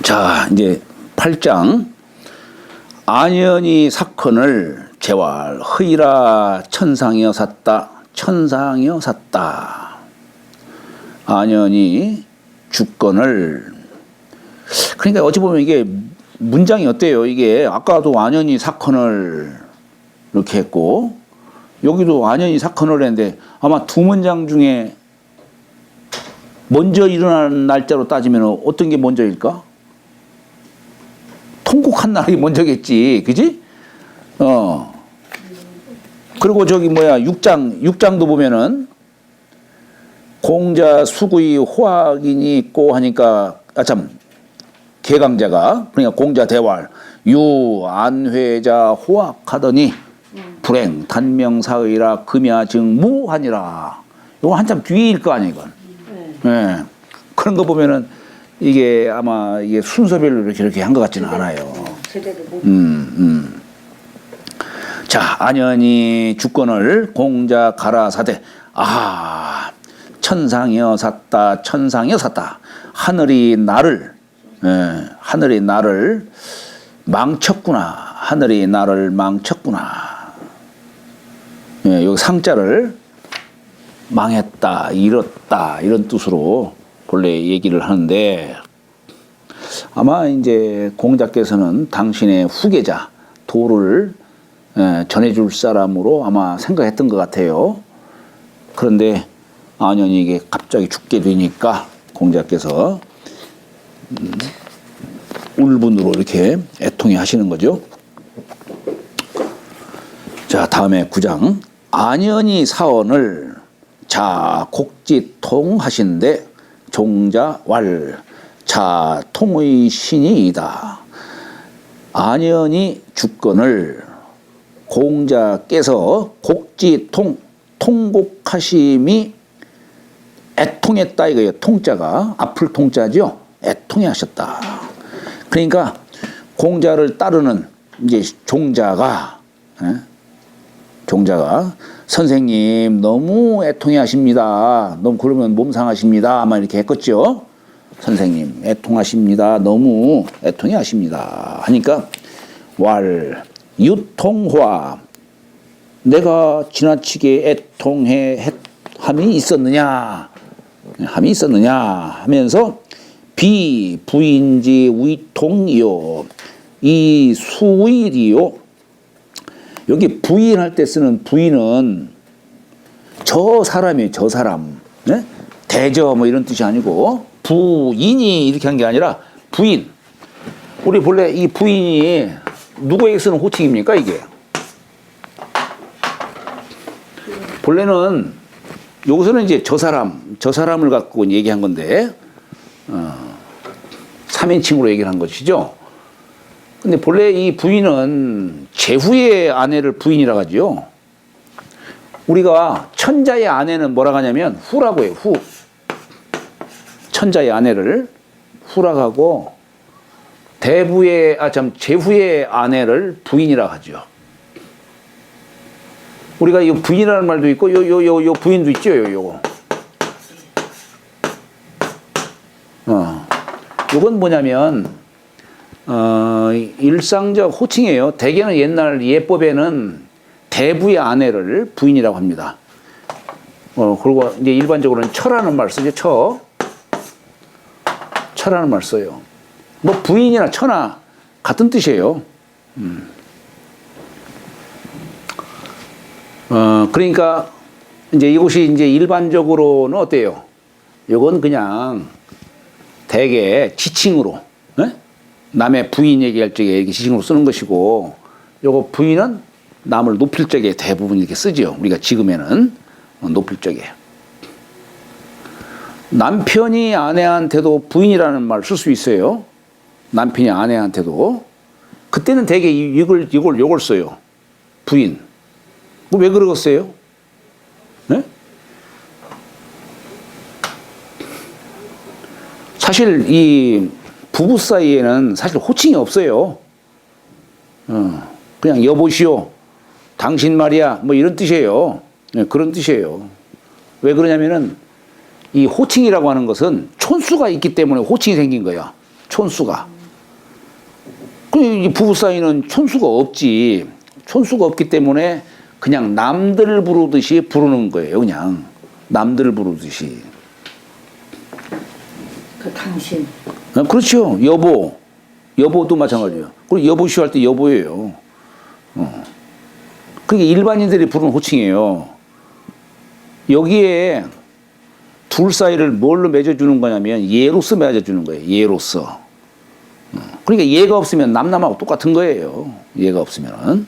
자, 이제 8장. 안연이 사건을 재활 허이라 천상이여 샀다. 천상이여 샀다. 안연이 주건을, 그러니까 어찌 보면 이게 문장이 어때요? 이게 아까도 안연이 사건을 이렇게 했고 여기도 안연이 사건을 했는데 아마 두 문장 중에 먼저 일어난 날짜로 따지면 어떤 게 먼저일까? 통곡한 날이 먼저겠지. 그지? 그리고 저기 뭐야 6장도 보면은 공자 수구이 호학인이 있고 하니까 개강자가 그러니까 공자 대활 유 안회자 호학하더니 불행 단명사의라 금야 증무하니라. 이거 한참 뒤일 거 아니야 이건. 네. 그런 거 보면은 이게 아마 이게 순서별로 이렇게 한 것 같지는 않아요. 자, 안연이 주건을 공자 가라사대. 아, 천상이여 샀다. 천상이여 샀다. 하늘이 나를 망쳤구나. 하늘이 나를 망쳤구나. 예, 여기 상자를 망했다, 잃었다 이런 뜻으로 본래 얘기를 하는데 아마 이제 공자께서는 당신의 후계자 도를 전해줄 사람으로 아마 생각했던 것 같아요. 그런데 안연이 이게 갑자기 죽게 되니까 공자께서 울분으로 이렇게 애통해 하시는 거죠. 자, 다음에 9장. 안연이 사언을 자 곡지통 하신데 종자왈 자 통의 신이이다. 안연이 주건을 공자께서 곡지통 통곡하심이 애통했다 이거예요. 통자가 아플 통자죠. 애통해 하셨다. 그러니까 공자를 따르는 이제 종자가 선생님 너무 애통해 하십니다. 너무 그러면 몸 상하십니다. 아마 이렇게 했겠죠. 선생님 애통하십니다. 너무 애통해 하십니다. 하니까 왈 유통화 내가 지나치게 애통해 함이 있었느냐 하면서 비부인지 위통이요 이 수일이요. 여기 부인할 때 쓰는 부인은 저 사람이에요. 저 사람. 네? 대저 뭐 이런 뜻이 아니고 부인이 이렇게 한 게 아니라 부인. 우리 본래 이 부인이 누구에게 쓰는 호칭입니까 이게? 본래는 여기서는 이제 저 사람을 갖고 얘기한 건데 3인칭으로 얘기를 한 것이죠. 근데 본래 이 부인은 제후의 아내를 부인이라고 하죠. 우리가 천자의 아내는 뭐라고 하냐면 후라고 해요. 후. 천자의 아내를 후라고 하고 제후의 아내를 부인이라고 하죠. 우리가 이 부인이라는 말도 있고 요 부인도 있죠. 요거. 요건 뭐냐면 일상적 호칭이에요. 대개는 옛날 예법에는 대부의 아내를 부인이라고 합니다. 그리고 이제 일반적으로는 처라는 말 쓰죠. 처라는 말 써요. 뭐 부인이나 처나 같은 뜻이에요. 그러니까 이제 이것이 이제 일반적으로는 어때요? 이건 그냥 대개 지칭으로, 남의 부인 얘기할 적에 이렇게 지칭으로 쓰는 것이고, 요거 부인은 남을 높일 적에 대부분 이렇게 쓰죠. 우리가 지금에는 높일 적에. 남편이 아내한테도 부인이라는 말 쓸 수 있어요. 남편이 아내한테도. 그때는 대개 요걸 써요. 부인. 뭐 왜 그러겠어요? 네? 사실 이 부부 사이에는 사실 호칭이 없어요. 그냥 여보시오, 당신 말이야, 뭐 이런 뜻이에요. 네, 그런 뜻이에요. 왜 그러냐면은 이 호칭이라고 하는 것은 촌수가 있기 때문에 호칭이 생긴 거야. 촌수가. 그 부부 사이는 촌수가 없지. 촌수가 없기 때문에 그냥 남들 부르듯이 부르는 거예요. 그냥 남들 부르듯이. 그 당신. 그렇죠. 여보. 여보도 마찬가지예요. 그리고 여보시오 할 때 여보예요. 그게 일반인들이 부르는 호칭이에요. 여기에 둘 사이를 뭘로 맺어주는 거냐면 예로서 맺어주는 거예요. 예로서. 그러니까 예가 없으면 남남하고 똑같은 거예요. 예가 없으면은.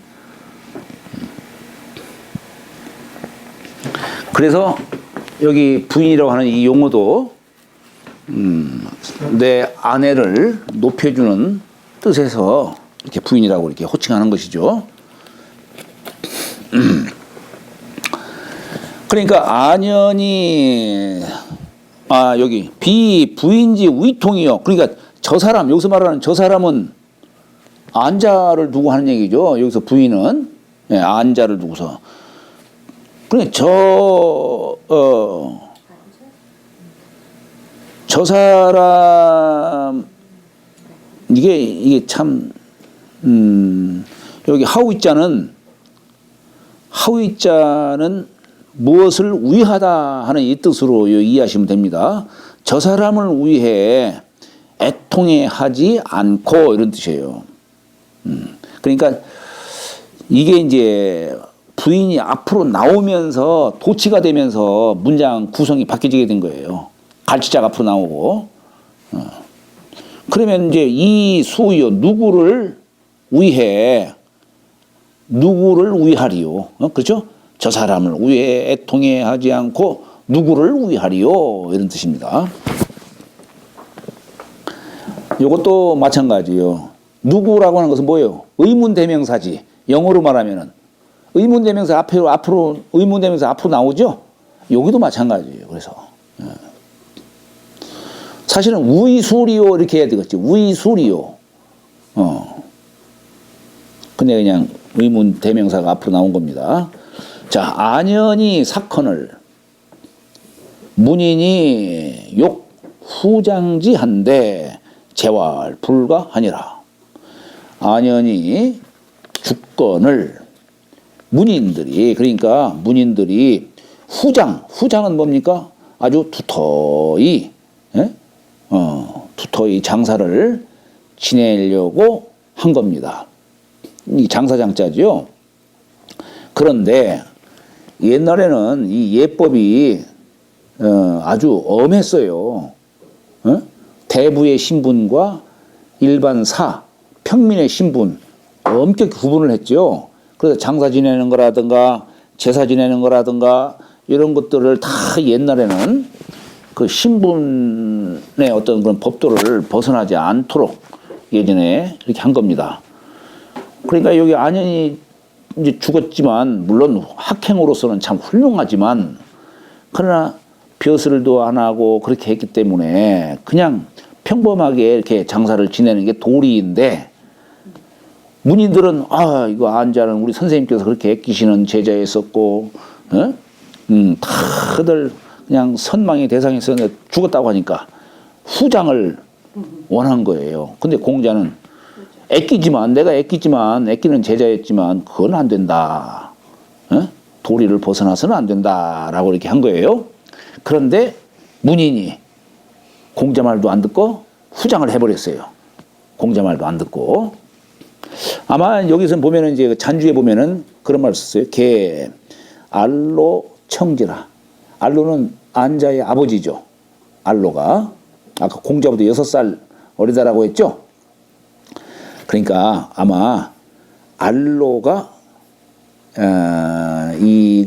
그래서 여기 부인이라고 하는 이 용어도 내 아내를 높여주는 뜻에서 이렇게 부인이라고 이렇게 호칭하는 것이죠. 그러니까 안연이 여기 비부인지 위통이요. 그러니까 저 사람 여기서 말하는 저 사람은 안자를 두고 하는 얘기죠. 여기서 부인은 안자를 두고서. 그러니까 저 사람 이게 참 여기 하우이자는 무엇을 위하다 하는 이 뜻으로 이해하시면 됩니다. 저 사람을 위해 애통해 하지 않고 이런 뜻이에요. 그러니까 이게 이제 부인이 앞으로 나오면서 도치가 되면서 문장 구성이 바뀌게 된 거예요. 갈치자가 앞으로 나오고. 그러면 이제 이 수요 누구를 위해 누구를 위하리요. 그렇죠? 저 사람을 위해 애통해 하지 않고 누구를 위하리요. 이런 뜻입니다. 이것도 마찬가지예요. 누구라고 하는 것은 뭐예요? 의문대명사지. 영어로 말하면은 의문대명사 앞으로 의문대명사 앞으로 나오죠? 여기도 마찬가지예요. 그래서 사실은 위수리요 이렇게 해야 되겠지. 위수리요. 근데 그냥 의문대명사가 앞으로 나온 겁니다. 자, 안연이 사건을 문인이 욕 후장지한데 재활 불가하니라. 안연이 주건을 문인들이 그러니까 문인들이 후장은 뭡니까? 아주 두터이 두터이 장사를 지내려고 한 겁니다. 이 장사장자죠. 그런데 옛날에는 이 예법이 아주 엄했어요. 대부의 신분과 일반 평민의 신분 엄격히 구분을 했죠. 그래서 장사 지내는 거라든가 제사 지내는 거라든가 이런 것들을 다 옛날에는 그 신분의 어떤 그런 법도를 벗어나지 않도록 예전에 이렇게 한 겁니다. 그러니까 여기 안연이 이제 죽었지만 물론 학행으로서는 참 훌륭하지만 그러나 벼슬도 안 하고 그렇게 했기 때문에 그냥 평범하게 이렇게 장사를 지내는 게 도리인데 문인들은 이거 안자는 우리 선생님께서 그렇게 아끼시는 제자였었고 다들 그냥 선망의 대상이었는데 죽었다고 하니까 후장을 원한 거예요. 근데 공자는 내가 아끼는 제자였지만 그건 안 된다. 도리를 벗어나서는 안 된다라고 이렇게 한 거예요. 그런데 문인이 공자 말도 안 듣고 후장을 해버렸어요. 공자 말도 안 듣고. 아마 여기서 보면은 이제 잔주에 보면은 그런 말을 썼어요. 개 알로 청지라. 알로는 안자의 아버지죠. 알로가 아까 공자보다 6살 어리다라고 했죠. 그러니까 아마 알로가 이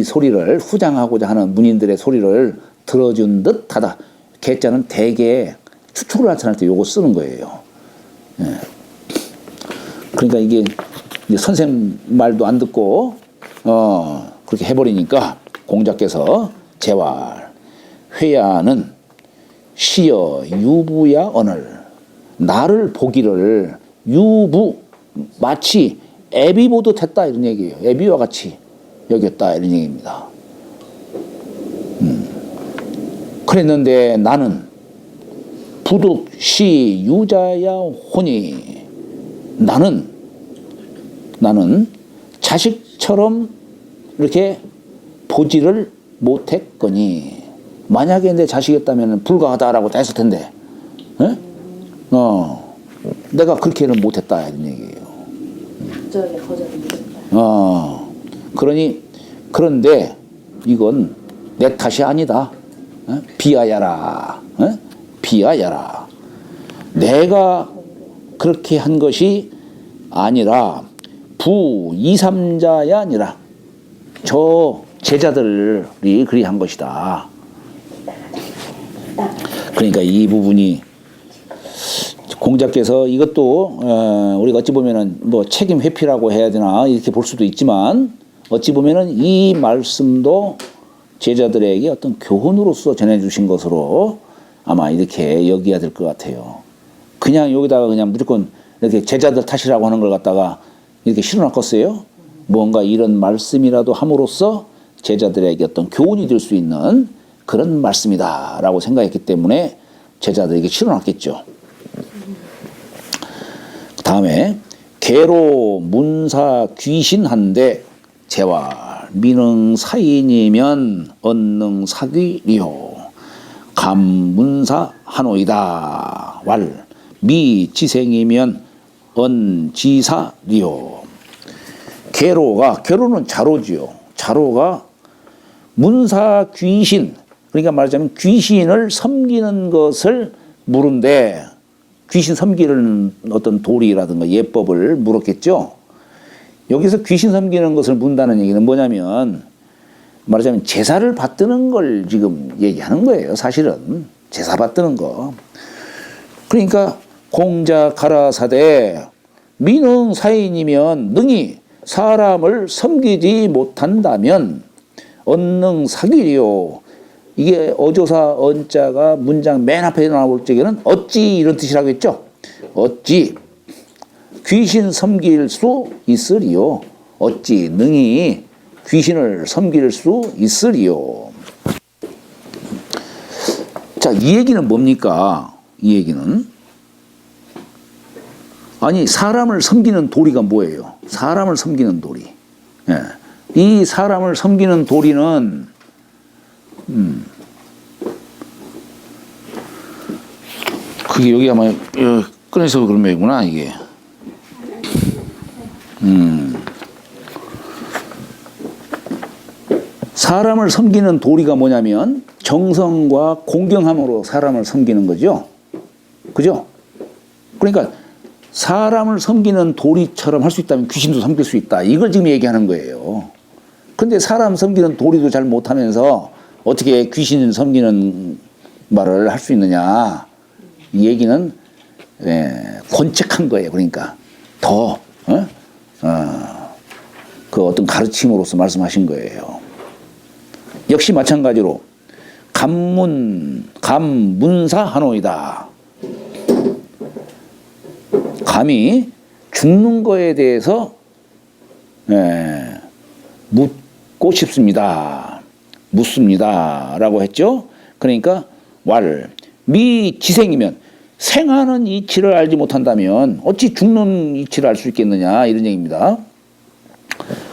소리를 후장하고자 하는 문인들의 소리를 들어준 듯하다. 개자는 대개 추측을 나타낼 때 요거 쓰는 거예요. 그러니까 이게 선생 말도 안 듣고 그렇게 해버리니까 공자께서 재활 회야는 시여 유부야 언을 나를 보기를 유부 마치 애비 보듯 했다 이런 얘기예요. 애비와 같이 여겼다 이런 얘기입니다. 그랬는데 나는 부득시 유자야 호니 나는 자식처럼 이렇게 보지를 못했거니 만약에 내 자식이었다면 불가하다라고 다 했을 텐데 에? 내가 그렇게는 못했다 이런 얘기예요. 그런데 이건 내 탓이 아니다. 비하야라. 비하야라. 내가 그렇게 한 것이 아니라 부 2, 3자야 아니라 저 제자들이 그리 한 것이다. 그러니까 이 부분이 공자께서 이것도 우리가 어찌 보면은 뭐 책임 회피라고 해야 되나 이렇게 볼 수도 있지만 어찌 보면은 이 말씀도 제자들에게 어떤 교훈으로서 전해주신 것으로 아마 이렇게 여겨야 될 것 같아요. 그냥 여기다가 그냥 무조건 이렇게 제자들 탓이라고 하는 걸 갖다가 이렇게 실어놨겠어요? 뭔가 이런 말씀이라도 함으로써 제자들에게 어떤 교훈이 될 수 있는 그런 말씀이다라고 생각했기 때문에 제자들에게 실어놨겠죠. 다음에 계로 문사 귀신한데 재활 미능 사인이면 언능 사귀리요 감문사 한오이다 왈 미지생이면 언지사리요. 계로는 자로지요. 자로가 문사 귀신 그러니까 말하자면 귀신을 섬기는 것을 물은데 귀신 섬기는 어떤 도리라든가 예법을 물었겠죠. 여기서 귀신 섬기는 것을 문다는 얘기는 뭐냐면 말하자면 제사를 받드는 걸 지금 얘기하는 거예요. 사실은 제사 받드는 거. 그러니까 공자 가라사대 미능 사인이면 능히 사람을 섬기지 못한다면 언능 사귀리요. 이게 어조사 언자가 문장 맨 앞에 나올 적에는 어찌 이런 뜻이라고 했죠. 어찌 귀신 섬길 수 있으리요. 어찌 능히 귀신을 섬길 수 있으리요. 자, 이 얘기는 뭡니까? 이 얘기는 아니 사람을 섬기는 도리가 뭐예요? 사람을 섬기는 도리. 예. 이 사람을 섬기는 도리는 그게 여기 아마 꺼내서 그런 거구나 이게. 사람을 섬기는 도리가 뭐냐면 정성과 공경함으로 사람을 섬기는 거죠. 그죠? 그러니까 사람을 섬기는 도리처럼 할 수 있다면 귀신도 섬길 수 있다. 이걸 지금 얘기하는 거예요. 근데 사람 섬기는 도리도 잘 못하면서 어떻게 귀신 섬기는 말을 할 수 있느냐. 이 얘기는 권책한 거예요. 그러니까 더 그 어떤 가르침으로서 말씀하신 거예요. 역시 마찬가지로 감문사 한오이다. 감히 죽는 거에 대해서 묻고 싶습니다. 묻습니다. 라고 했죠. 그러니까 미지생이면 생하는 이치를 알지 못한다면 어찌 죽는 이치를 알 수 있겠느냐 이런 얘기입니다.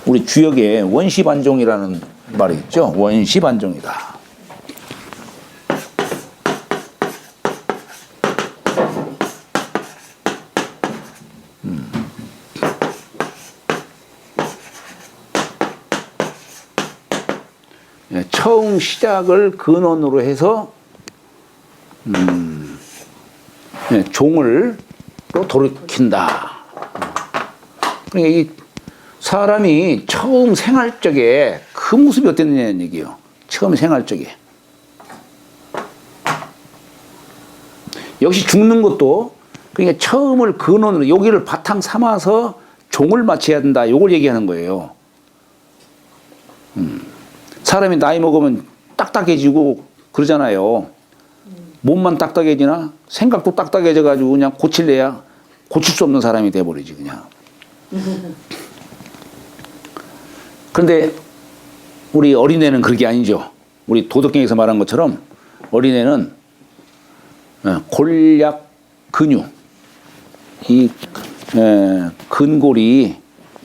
우리 주역에 원시반종이라는 말이 있죠. 원시반종이다. 처음 시작을 근원으로 해서 종을 또 돌이킨다. 그러니까 이 사람이 처음 생할 적에 그 모습이 어땠느냐는 얘기예요. 처음 생할 적에. 역시 죽는 것도 그러니까 처음을 근원으로 여기를 바탕 삼아서 종을 바쳐야 된다. 이걸 얘기하는 거예요. 사람이 나이 먹으면 딱딱해지고 그러잖아요. 몸만 딱딱해지나 생각도 딱딱해져 가지고 그냥 고칠래야 고칠 수 없는 사람이 돼버리지 그냥. 그런데 우리 어린애는 그게 아니죠. 우리 도덕경에서 말한 것처럼 어린애는 골약 근육. 이 근골이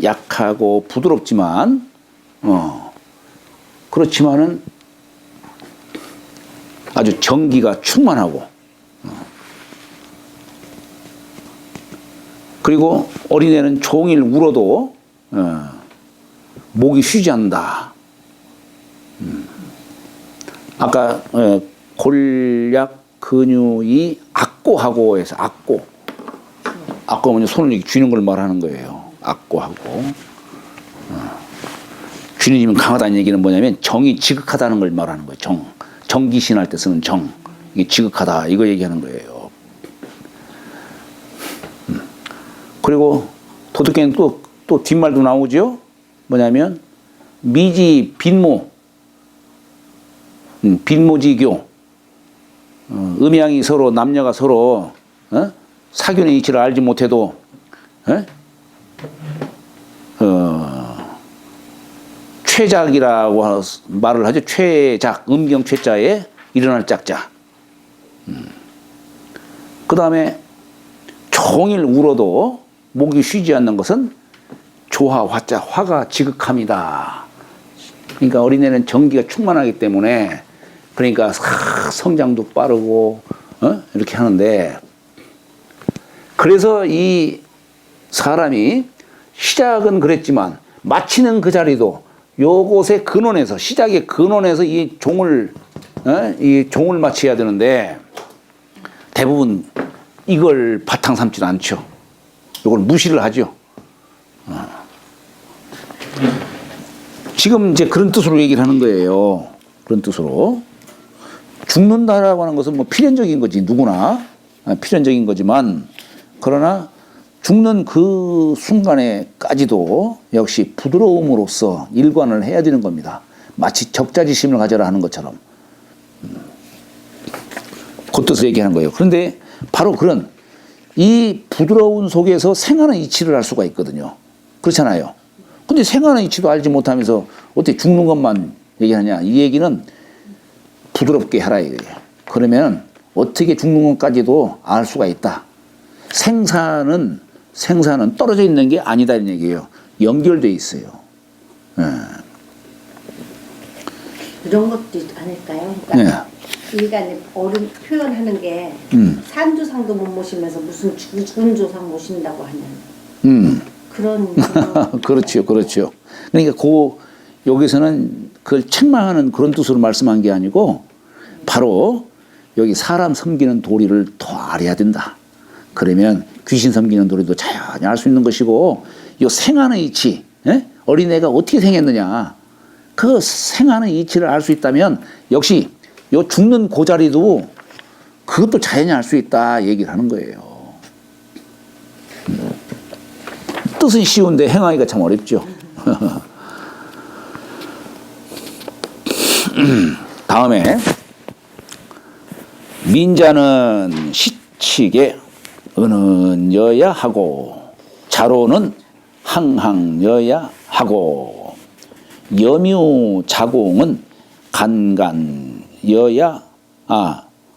약하고 부드럽지만 그렇지만은 아주 정기가 충만하고 그리고 어린애는 종일 울어도 목이 쉬지 않는다. 아까 골약 근육이 악고하고 해서 악고 뭐냐 손을 이렇게 쥐는 걸 말하는 거예요. 악고하고 쥐는 힘은 강하다는 얘기는 뭐냐면 정이 지극하다는 걸 말하는 거예요. 정기신할 때 쓰는 정 이게 지극하다 이거 얘기하는 거예요. 그리고 도덕계는 또 뒷말도 나오죠. 뭐냐면 미지 빈모 빈모지교 음양이 서로 남녀가 서로 사귀는 이치를 알지 못해도 최작이라고 말을 하죠. 최작 음경 최자에 일어날 짝자. 그 다음에 종일 울어도 목이 쉬지 않는 것은 조화 화자 화가 지극합니다. 그러니까 어린애는 정기가 충만하기 때문에 그러니까 성장도 빠르고 이렇게 하는데 그래서 이 사람이 시작은 그랬지만 마치는 그 자리도 요곳의 근원에서 시작의 근원에서 이 종을 마쳐야 되는데 대부분 이걸 바탕 삼지는 않죠. 이걸 무시를 하죠. 지금 이제 그런 뜻으로 얘기를 하는 거예요. 그런 뜻으로 죽는다라고 하는 것은 뭐 필연적인 거지 누구나 필연적인 거지만 그러나 죽는 그 순간에까지도 역시 부드러움으로써 일관을 해야 되는 겁니다. 마치 적자지심을 가져라 하는 것처럼 그 뜻을 얘기하는 거예요. 그런데 바로 그런 이 부드러운 속에서 생하는 이치를 알 수가 있거든요. 그렇잖아요. 근데 생하는 이치도 알지 못하면서 어떻게 죽는 것만 얘기하냐. 이 얘기는 부드럽게 하라 이거예요. 그러면 어떻게 죽는 것까지도 알 수가 있다. 생사는 떨어져 있는 게 아니다 이런 얘기예요. 연결돼 있어요. 그런 것도 아닐까요? 그러니까 인간이 어른 표현하는 게 산조상도 못 모시면서 무슨 죽은 조상 모신다고 하는 그런 그렇죠. 그러니까 여기서는 그걸 책망하는 그런 뜻으로 말씀한 게 아니고 바로 여기 사람 섬기는 도리를 더 알아야 된다. 그러면 귀신 섬기는 도리도 자연히 알 수 있는 것이고 이 생하는 이치 어린애가 어떻게 생겼느냐 그 생하는 이치를 알 수 있다면 역시 요 죽는 그 자리도 그것도 자연히 알 수 있다 얘기를 하는 거예요. 뜻은 쉬운데 행하기가 참 어렵죠. 다음에 민자는 시칙에 은은여야 하고 자로는 항항여야 하고 염유자공은 간간여야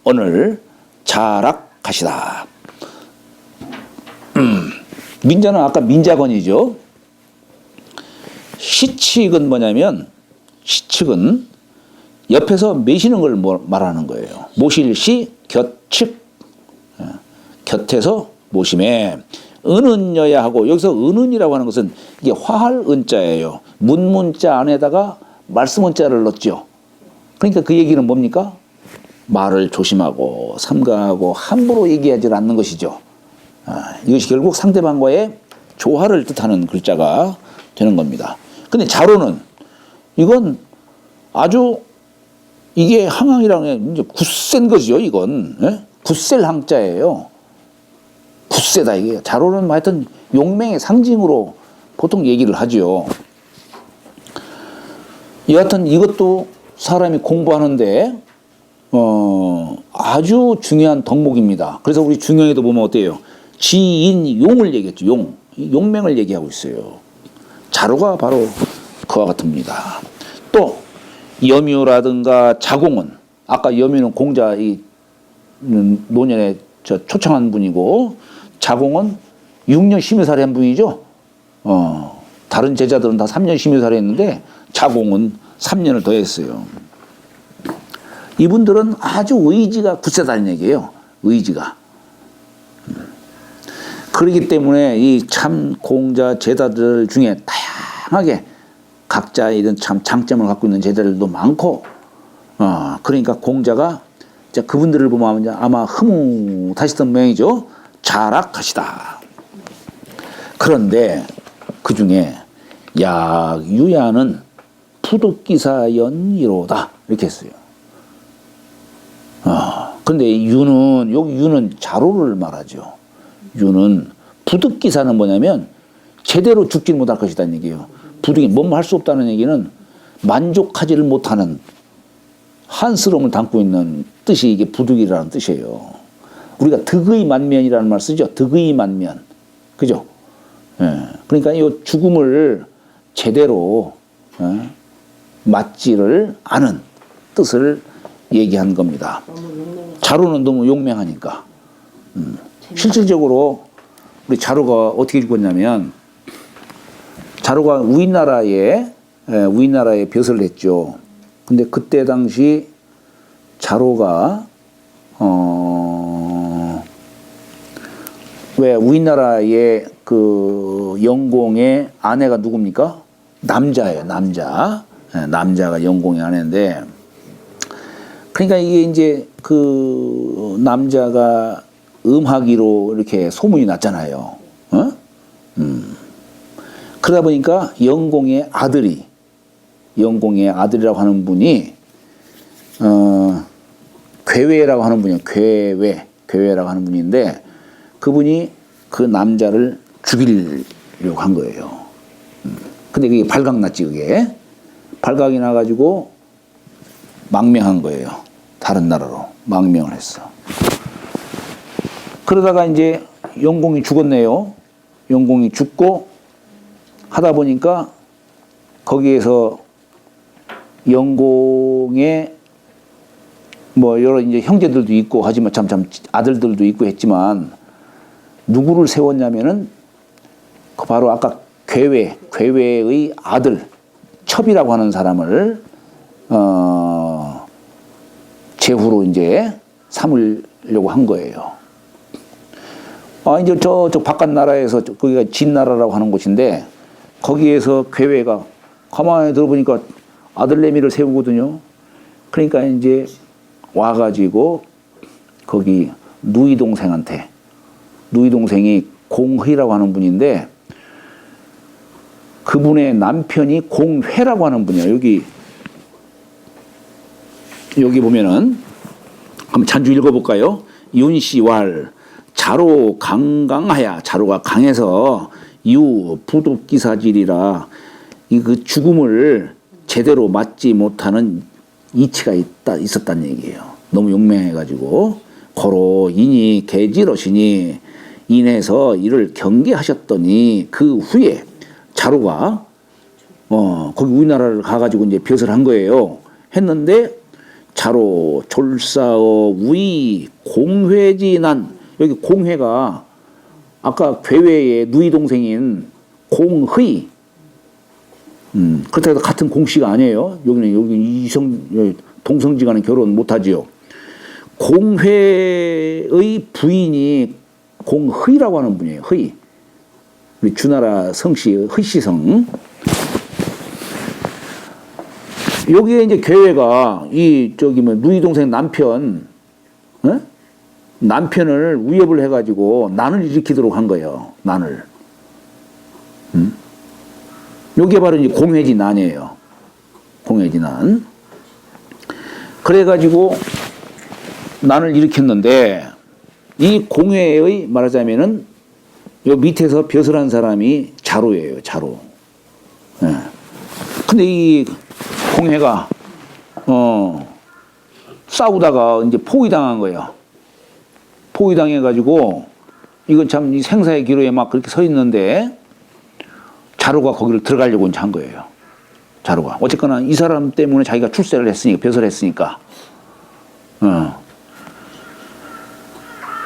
오늘 자락하시다. 민자는 아까 민자건이죠. 시칙은 뭐냐면 시칙은 옆에서 매시는 걸 말하는 거예요. 모실시 곁측 곁에서 모심에 은은여야 하고 여기서 은은이라고 하는 것은 이게 화할 은자예요. 문문자 안에다가 말씀 은자를 넣었죠. 그러니까 그 얘기는 뭡니까? 말을 조심하고 삼가하고 함부로 얘기하지 않는 것이죠. 이것이 결국 상대방과의 조화를 뜻하는 글자가 되는 겁니다. 근데 자로는 이건 아주 이게 항항이라는 게 굳센 거죠. 이건 굳셀 항자예요. 굳세다 이게. 자로는 하여튼 용맹의 상징으로 보통 얘기를 하죠. 여하튼 이것도 사람이 공부하는데 아주 중요한 덕목입니다. 그래서 우리 중용에도 보면 어때요? 지인용을 얘기했죠. 용맹을 얘기하고 있어요. 자로가 바로 그와 같습니다. 또 염유라든가 자공은 아까 염유는 공자 이 노년에 초청한 분이고, 자공은 6년 심의사를 한 분이죠. 다른 제자들은 다 3년 심의사를 했는데 자공은 3년을 더 했어요. 이분들은 아주 의지가 굳세다는 얘기예요. 의지가. 그렇기 때문에 이 참 공자 제자들 중에 다양하게 각자 이런 참 장점을 갖고 있는 제자들도 많고, 그러니까 공자가 그분들을 보면 아마 흐뭇하시던 모양이죠. 자락하시다. 그런데 그 중에 유야는 부득기사연이로다 이렇게 했어요. 근데 여기 유는 자로를 말하죠. 유는 부득기사는 뭐냐면 제대로 죽지 못할 것이다는 얘기예요. 부득이 뭐뭐 할 수 없다는 얘기는 만족하지를 못하는 한스러움을 담고 있는 뜻이 이게 부득이라는 뜻이에요. 우리가 득의 만면이라는 말 쓰죠. 득의 만면. 그죠? 예. 그러니까 이 죽음을 제대로 맞지를 않은 뜻을 얘기한 겁니다. 자로는 너무 용맹하니까. 실질적으로 우리 자로가 어떻게 죽었냐면, 자로가 우리나라에 벼슬을 했죠. 근데 그때 당시 자로가 왜 우리나라의 그 영공의 아내가 누굽니까? 남자예요. 남자가 영공의 아내인데, 그러니까 이게 이제 그 남자가 음하기로 이렇게 소문이 났잖아요. 그러다 보니까 영공의 아들이라고 하는 분이 괴외라고 하는 분이에요. 괴외라고 하는 분인데, 그분이 그 남자를 죽이려고 한 거예요. 근데 그게 발각났지. 그게 발각이 나가지고 망명한 거예요. 다른 나라로 망명을 했어. 그러다가 이제 영공이 죽었네요. 영공이 죽고 하다 보니까 거기에서 영공의 뭐 여러 이제 형제들도 있고 하지만 참 아들들도 있고 했지만, 누구를 세웠냐면은 그 바로 아까 괴외의 아들 첩이라고 하는 사람을 제후로 이제 삼으려고 한 거예요. 이제 저 바깥 나라에서 거기가 진나라라고 하는 곳인데, 거기에서 괴외가 가만히 들어보니까 아들내미를 세우거든요. 그러니까 이제 와가지고 거기 누이 동생이 공희라고 하는 분인데, 그분의 남편이 공회라고 하는 분이에요. 여기 보면은 한번 잔주 읽어볼까요? 윤씨왈 자로 강강하야, 자로가 강해서 유 부득기사질이라, 그 죽음을 제대로 맞지 못하는 이치가 있었다는 얘기예요. 너무 용맹해가지고 고로 인이 개지러시니 인해서 이를 경계하셨더니, 그 후에 자로가 거기 우리나라를 가가지고 이제 벼슬 한 거예요. 했는데 자로 졸사어 우이 공회지난, 여기 공회가 아까 괴외의 누이 동생인 공의, 그렇다고 해서 같은 공씨가 아니에요. 여기 동성지간은 결혼 못하지요. 공회의 부인이 공의라고 하는 분이에요. 의. 우리 주나라 성씨 의씨성. 여기에 이제 괴외가 누이 동생 남편을 위협을 해가지고 난을 일으키도록 한 거예요. 난을. 요게 바로 이제 공회지난이에요. 공회지난. 그래가지고 난을 일으켰는데, 이 공회의 말하자면은 요 밑에서 벼슬한 사람이 자로예요. 자로. 예. 근데 이 공회가 싸우다가 이제 포위당한 거예요. 포위당해가지고 이건 참 이 생사의 기로에 막 그렇게 서 있는데, 자로가 거기를 들어가려고 이제 한 거예요. 자로가. 어쨌거나 이 사람 때문에 자기가 출세를 했으니까, 벼슬을 했으니까.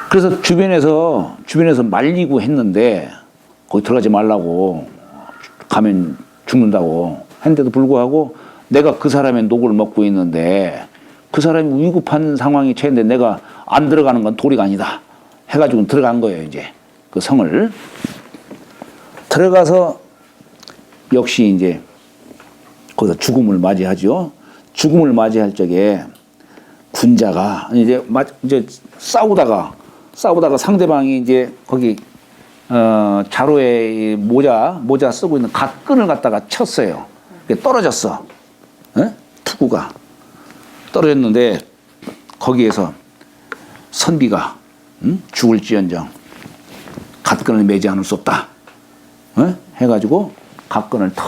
그래서 주변에서 말리고 했는데 거기 들어가지 말라고 가면 죽는다고 했는데도 불구하고 내가 그 사람의 녹을 먹고 있는데 그 사람이 위급한 상황이 처했는데 내가 안 들어가는 건 도리가 아니다 해가지고 들어간 거예요. 이제 그 성을 들어가서 역시 이제 거기서 죽음을 맞이하죠. 죽음을 맞이할 적에 군자가 이제 싸우다가 상대방이 이제 거기 자루에 모자 쓰고 있는 갓끈을 갖다가 쳤어요. 떨어졌어. 에? 투구가 떨어졌는데 거기에서 선비가 죽을지언정 갓끈을 매지 않을 수 없다. 해가지고 갓끈을 탁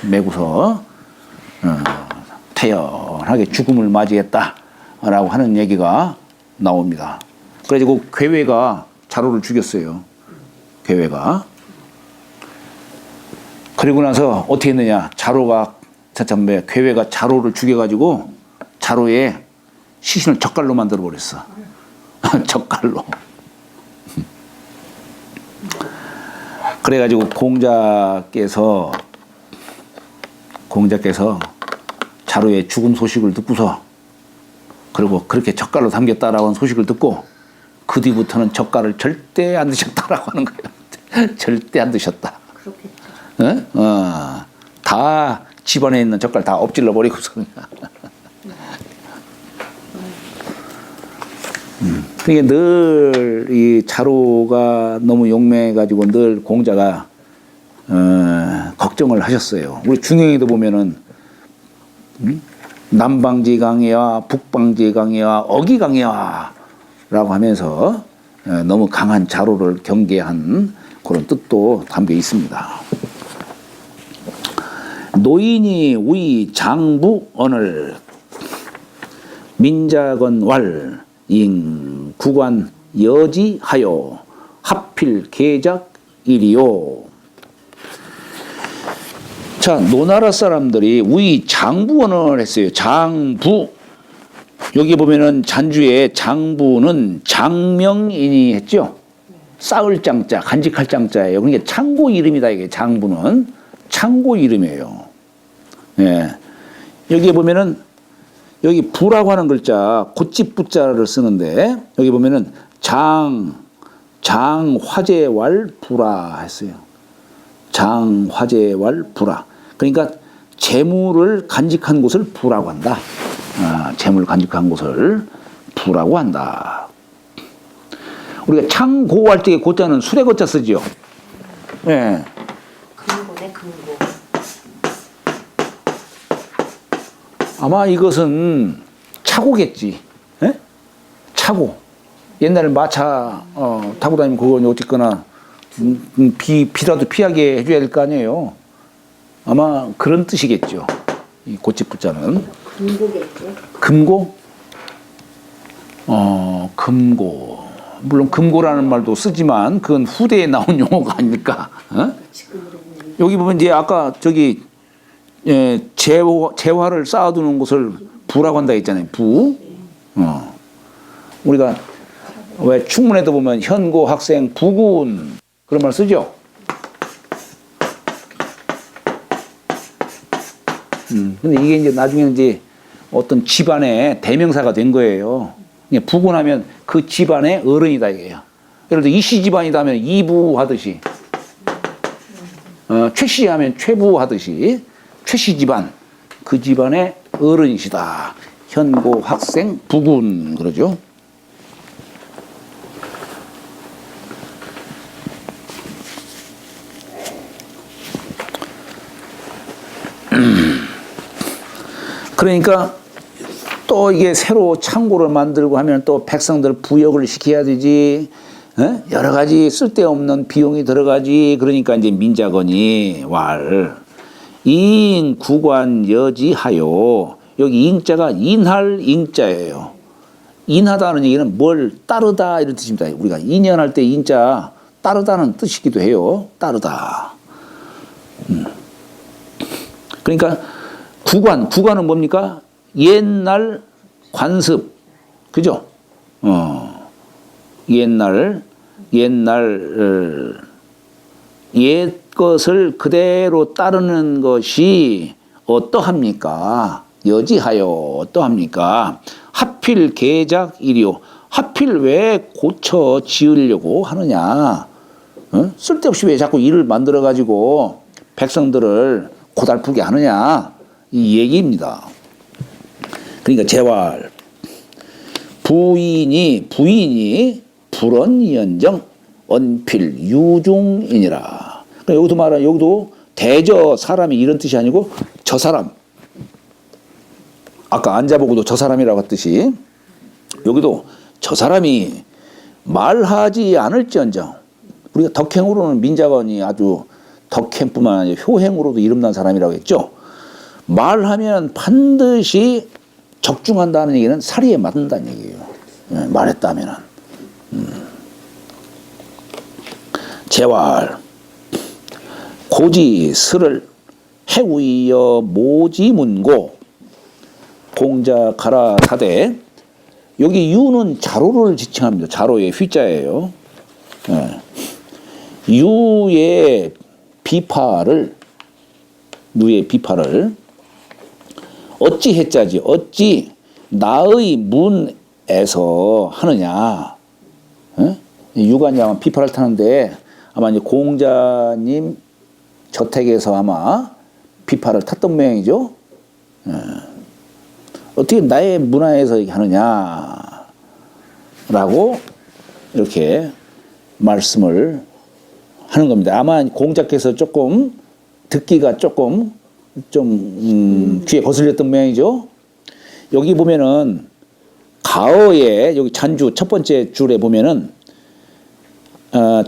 메고서 태연하게 죽음을 맞이했다라고 하는 얘기가 나옵니다. 그래가지고 괴외가 자루를 죽였어요. 괴외가. 그리고 나서 어떻게 했느냐. 괴외가 자루를 죽여가지고 자루에 시신을 젓갈로 만들어 버렸어. 젓갈로. 그래가지고 공자께서 자루의 죽음 소식을 듣고서 그리고 그렇게 젓갈로 삼겼다라고 하는 소식을 듣고 그 뒤부터는 젓갈을 절대 안 드셨다라고 하는 거예요. 절대 안 드셨다. 그렇겠죠. 다 집안에 있는 젓갈 다 엎질러 버리고서 그러니까 늘 이 자루가 너무 용맹해가지고 늘 공자가 걱정을 하셨어요. 우리 중행에도 보면은 남방지 강이와 북방지 강이와 어기 강이와 라고 하면서 너무 강한 자루를 경계한 그런 뜻도 담겨 있습니다. 노인이 위 장부 언을 민자건 왈 인 구관 여지하여 하필 계작일이요. 자, 노나라 사람들이 위 장부언을 했어요. 장부. 여기 보면은 잔주에 장부는 장명인이 했죠. 쌓을 장자, 간직할 장자예요. 그러니까 창고 이름이다. 이게 장부는 창고 이름이에요. 예. 여기 보면은 여기 부라고 하는 글자, 곧집 부자를 쓰는데 여기 보면은 장화제왈 부라 했어요. 장화제왈 부라. 그러니까 재물을 간직한 곳을 부라고 한다. 재물을 간직한 곳을 부라고 한다. 우리가 창고할 때 고자는 술의 고자 쓰죠. 예. 금고네, 금고. 아마 이것은 차고겠지. 예? 차고. 옛날에 마차 타고 다니면 그거 어쨌거나 비라도 피하게 해줘야 될 거 아니에요. 아마 그런 뜻이겠죠. 이 고집부자는. 금고겠죠. 금고? 금고. 물론 금고라는 말도 쓰지만 그건 후대에 나온 용어가 아닐까. 여기 보면 이제 아까 저기 재화를 쌓아두는 곳을 부라고 한다 했잖아요. 부. 우리가 왜 충문에도 보면 현고 학생 부군 그런 말 쓰죠. 근데 이게 이제 나중에는 이제 어떤 집안의 대명사가 된 거예요. 부군하면 그 집안의 어른이다 이게요. 예를 들어 이씨 집안이다 하면 이부 하듯이, 최씨 하면 최부 하듯이 최씨 집안, 그 집안의 어른이시다. 현고 학생 부군 그러죠. 그러니까 또 이게 새로 창고를 만들고 하면 또 백성들 부역을 시켜야 되지. 여러 가지 쓸데없는 비용이 들어가지. 그러니까 이제 민자건이 왈 인 구관 여지하여, 여기 인자가 인할 인자예요. 인하다는 얘기는 뭘 따르다 이런 뜻입니다. 우리가 인연할 때 인자 따르다는 뜻이기도 해요. 따르다. 그러니까 구관은 뭡니까? 옛날 관습, 그죠? 옛날 옛 것을 그대로 따르는 것이 어떠합니까? 여지하여 어떠합니까? 하필 개작이리요. 하필 왜 고쳐 지으려고 하느냐? 어? 쓸데없이 왜 자꾸 일을 만들어 가지고 백성들을 고달프게 하느냐? 이 얘기입니다. 그러니까 제왈 부인이 불언이언정 언필 유중이니라. 그러니까 여기도 말하는 여기도 대저 사람이 이런 뜻이 아니고 저 사람. 아까 앉아보고도 저 사람이라고 했듯이 여기도 저 사람이 말하지 않을지언정. 우리가 덕행으로는 민자건이 아주 덕행뿐만 아니라 효행으로도 이름난 사람이라고 했죠. 말하면 반드시 적중한다는 얘기는 사리에 맞는다는 얘기예요. 말했다면은. 제왈 고지 스를 해우이여 모지문고 공자 가라 사대. 여기 유는 자로를 지칭합니다. 자로의 휘자예요. 유의 비파를 어찌 해자지 어찌 나의 문에서 하느냐. 유가 이제 아마 비파를 타는데 아마 이제 공자님 저택에서 아마 비파를 탔던 모양이죠. 어떻게 나의 문화에서 하느냐라고 이렇게 말씀을 하는 겁니다. 아마 공자께서 조금 듣기가 조금 좀 귀에 거슬렸던 모양이죠. 여기 보면은 가어에 여기 잔주 첫 번째 줄에 보면은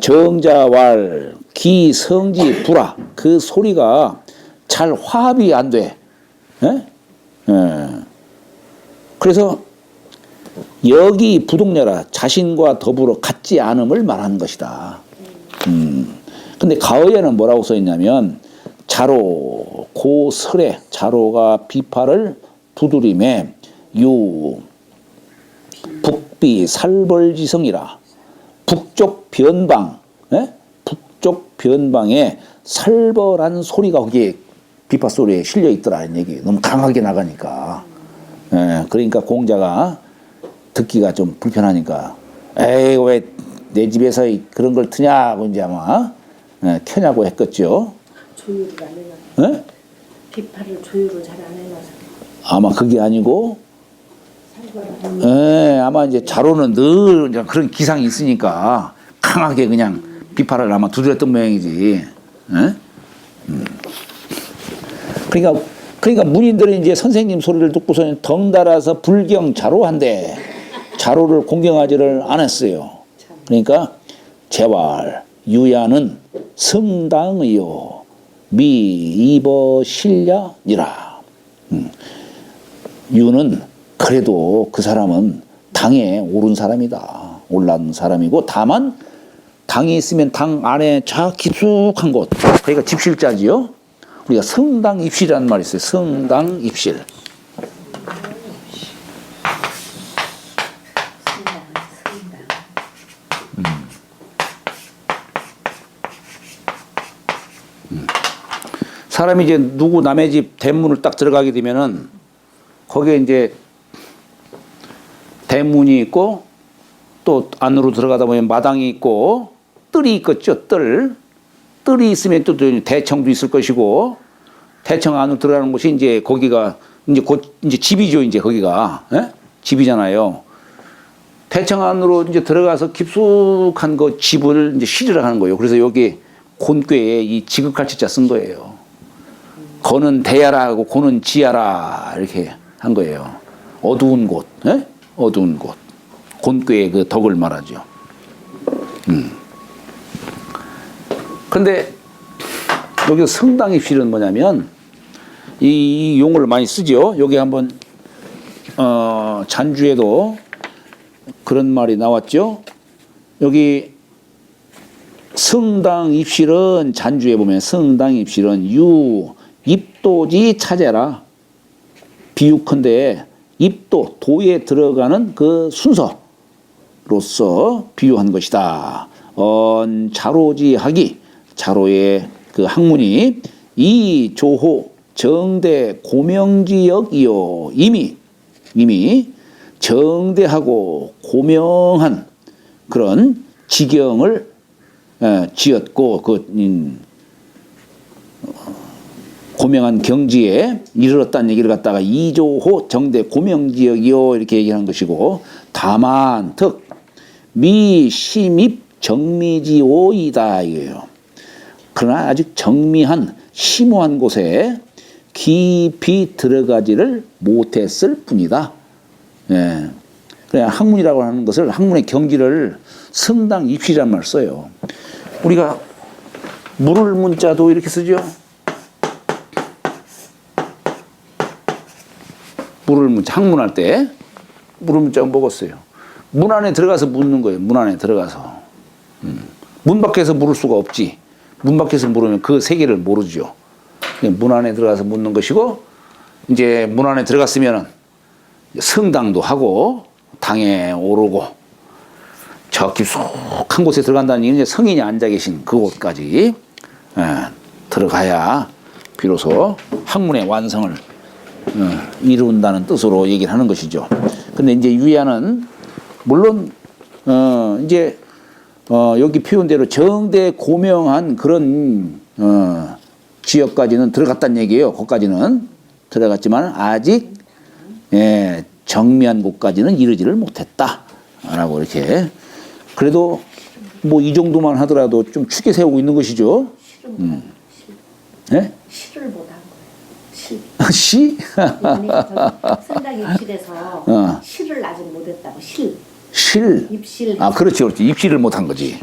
정자왈 기성지 불화 그 소리가 잘 화합이 안 돼. 그래서 여기 부동려라 자신과 더불어 같지 않음을 말하는 것이다. 근데 가어에는 뭐라고 써 있냐면 자로 고설에 자로가 비파를 두드림에 유 북비 살벌지성이라 북쪽 변방 북쪽 변방에 살벌한 소리가 거기에 비파 소리에 실려 있더라는 얘기. 너무 강하게 나가니까. 그러니까 공자가 듣기가 좀 불편하니까 에이 왜 내 집에서 그런 걸 트냐고 이제 아마 켜냐고 했겠죠. 조율을 안 해놔서. 비파를 조율을 잘 안 해놔서. 아마 그게 아니고 아마 이제 자로는 늘 이제 그런 기상이 있으니까 강하게 그냥 비파를 아마 두드렸던 모양이지. 그러니까 문인들은 이제 선생님 소리를 듣고서는 덩달아서 불경 자로한데 자로를 공경하지를 않았어요. 그러니까 제왈 유야는 성당의요 미이버 신ля니라. 유는 그래도 그 사람은 당에 오른 사람이다. 올라온 사람이고 다만 당이 있으면 당 안에 저 깊숙한 곳 그러니까 집실자지요. 우리가 성당 입실이라는 말이 있어요. 성당 입실. 사람이 이제 누구 남의 집 대문을 딱 들어가게 되면은 거기에 이제 대문이 있고 또 안으로 들어가다 보면 마당이 있고 뜰이 있겠죠. 뜰이 있으면 또 대청도 있을 것이고 대청 안으로 들어가는 곳이 이제 거기가 이제 곧 이제 집이죠. 이제 거기가 집이잖아요. 대청 안으로 이제 들어가서 깊숙한 그 집을 이제 실으라 하는 거예요. 그래서 여기 곤꾀에 이 지극할치자 쓴 거예요. 거는 대야라고 고는 지야라 이렇게 한 거예요. 어두운 곳, 어두운 곳. 곤꾀의 그 덕을 말하죠. 그런데 여기서 성당 입실은 뭐냐면 이 용어를 많이 쓰죠. 여기 한번 잔주에도 그런 말이 나왔죠. 여기 성당 입실은 잔주에 보면 성당 입실은 유 입도지 차제라. 비유컨대 입도 도에 들어가는 그 순서 로서 비유한 것이다. 자로지하기 자로의 그 학문이 이 조호 정대 고명지역이요 이미 정대하고 고명한 그런 지경을 지었고 고명한 경지에 이르렀다는 얘기를 갖다가 이조호 정대 고명지역이요 이렇게 얘기하는 것이고 다만 특 미심입 정미지오이다 이거예요. 그러나 아직 정미한 심오한 곳에 깊이 들어가지를 못했을 뿐이다. 예. 그냥 학문이라고 하는 것을 학문의 경지를 성당 입시란 말 써요. 우리가 물을 문자도 이렇게 쓰죠. 물을 문자 학문할 때 물을 문자 먹었어요. 문 안에 들어가서 묻는 거예요. 문 안에 들어가서. 문 밖에서 물을 수가 없지. 문 밖에서 물으면 그 세계를 모르죠. 문 안에 들어가서 묻는 것이고 이제 문 안에 들어갔으면은 성당도 하고 당에 오르고 저 깊숙한 곳에 들어간다는 얘기는 이제 성인이 앉아 계신 그곳까지 들어가야 비로소 학문의 완성을 이룬다는 뜻으로 얘기를 하는 것이죠. 근데 이제 유야는 물론 이제 여기 표현대로 정대 고명한 그런 지역까지는 들어갔다는 얘기예요. 거기까지는 들어갔지만 아직 정미한 곳까지는 이르지를 못했다라고 이렇게 그래도 뭐 이 정도만 하더라도 좀 축에 세우고 있는 것이죠. 시를 못한 거예요. 시. 시? 성당 입실에서 시를 아직 못했다고 실. 입실. 아 그렇지 그렇지 입시를 못한 거지.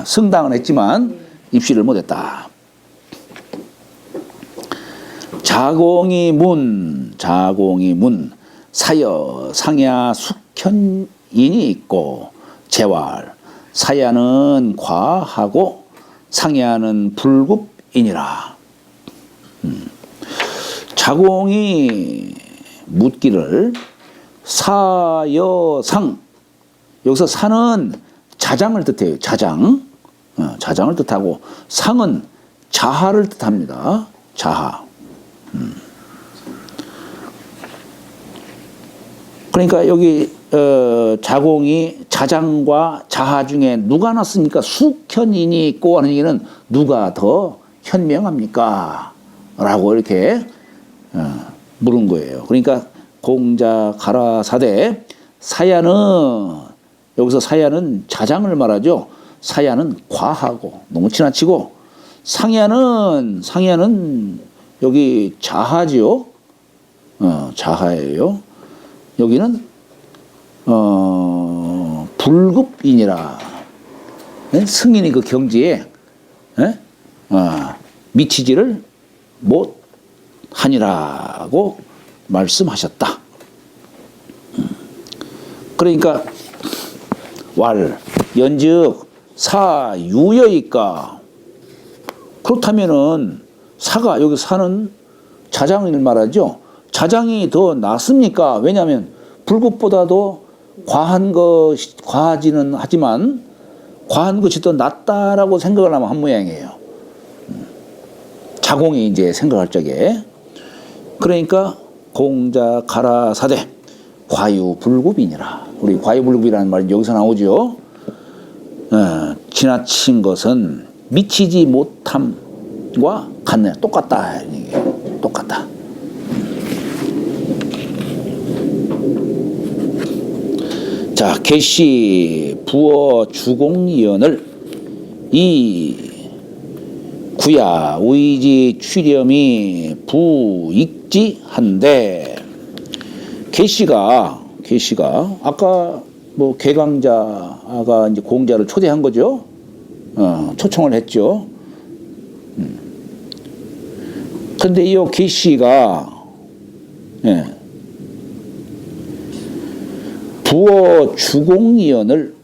성당은 했지만 입시를 못했다. 자공이 문 사여 상야 숙현인이 있고 재활 사야는 과하고 상야는 불급이니라. 자공이 묻기를 사여상 여기서 사는 자장을 뜻해요. 자장을 뜻하고 상은 자하를 뜻합니다. 자하. 그러니까 여기 자공이 자장과 자하 중에 누가 낫습니까? 숙현인이 있고 하는 얘기는 누가 더 현명합니까? 라고 이렇게 물은 거예요. 그러니까 공자 가라사대 사야는 여기서 사야는 자장을 말하죠. 사야는 과하고 너무 지나치고 상야는 여기 자하지요. 자하예요. 여기는 불급이니라. 승인이 그 경지에 미치지를 못하니라고 말씀하셨다. 그러니까 연즉 사유여이까 그렇다면은 사가 여기 사는 자장을 말하죠. 자장이 더 낫습니까? 왜냐하면 불급보다도 과하지는 하지만 과한 것이 더 낫다라고 생각을 하면 한 모양이에요. 자공이 이제 생각할 적에 그러니까 공자 가라사대 과유불급이니라. 우리 과유불급이라는 말이 여기서 나오죠. 지나친 것은 미치지 못함과 같네. 똑같다. 똑같다. 자, 개시 부어 주공이언을 이 구야 의지 취렴이 부익지한데 개시가 아까 뭐 개강자가 이제 공자를 초대한 거죠. 초청을 했죠. 근데 이 개시가 부어 주공이언을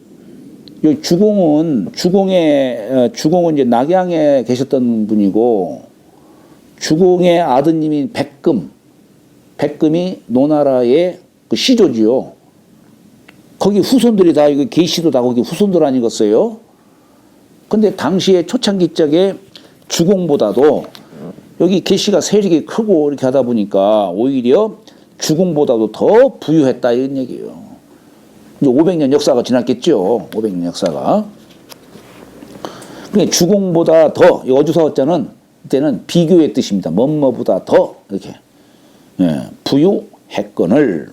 주공은 이제 낙양에 계셨던 분이고 주공의 아드님인 백금이 노나라의 그 시조지요. 거기 후손들이 다 이거 계시도 다 거기 후손들 아니겠어요? 근데 당시에 초창기 적에 주공보다도 여기 계시가 세력이 크고 이렇게 하다 보니까 오히려 주공보다도 더 부유했다 이런 얘기예요. 이제 500년 역사가 지났겠죠. 500년 역사가. 그러니까 주공보다 더, 이 어주사어자는 이때는 비교의 뜻입니다. 뭐뭐보다 더 이렇게 부유했거늘.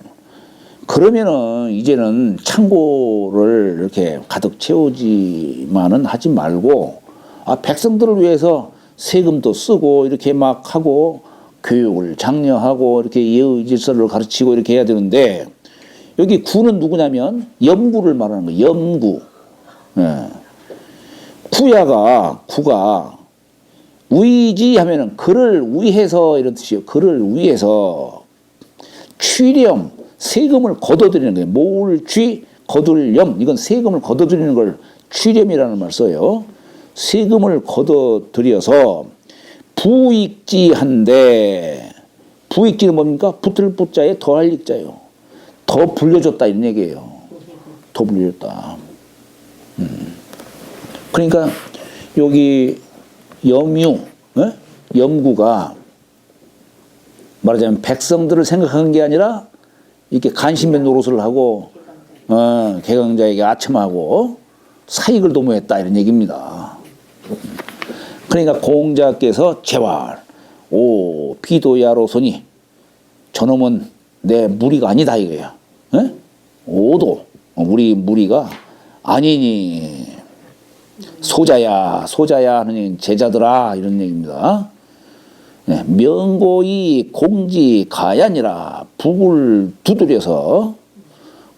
그러면은 이제는 창고를 이렇게 가득 채우지만은 하지 말고 백성들을 위해서 세금도 쓰고 이렇게 막 하고 교육을 장려하고 이렇게 예의 질서를 가르치고 이렇게 해야 되는데 여기 구는 누구냐면 염구를 말하는 거예요. 염구. 구가 위지 하면은 그를 위해서 이런 뜻이에요. 그를 위해서 취렴 세금을 걷어들이는 거예요. 몰취 거둘렴 이건 세금을 걷어들이는 걸 취렴이라는 말 써요. 세금을 걷어들여서 부익지한데 부익지는 뭡니까? 붙을 붙자에 더할 익자요. 더 불려줬다 이런 얘기예요. 더 불려줬다. 그러니까 여기 염구가 말하자면 백성들을 생각하는 게 아니라 이렇게 간신배 노릇을 하고 개강자에게 아첨하고 사익을 도모했다 이런 얘기입니다. 그러니까 공자께서 제왈 오 비도야로소니 저놈은 내 무리가 아니다 이거예요. 오도 우리 무리가 아니니 소자야 하는 제자들아 이런 얘기입니다. 명고이 공지 가야니라 북을 두드려서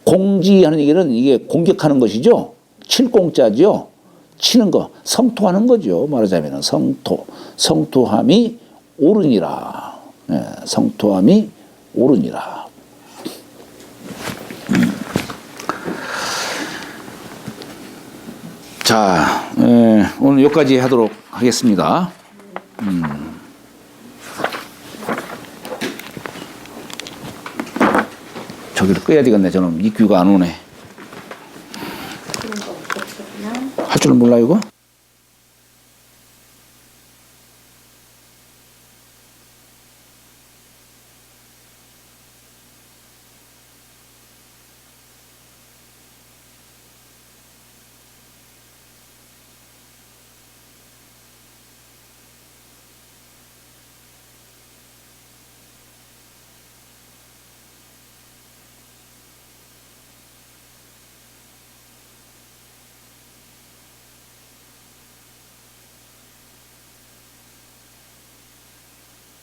공지하는 얘기는 이게 공격하는 것이죠. 칠공자죠. 치는 거 성토하는 거죠. 말하자면 성토함이 옳으니라. 성토함이 옳으니라. 자, 오늘 여기까지 하도록 하겠습니다. 저기를 끄야 되겠네. 저는 이 귀가 안 오네. 할 줄은 몰라 이거?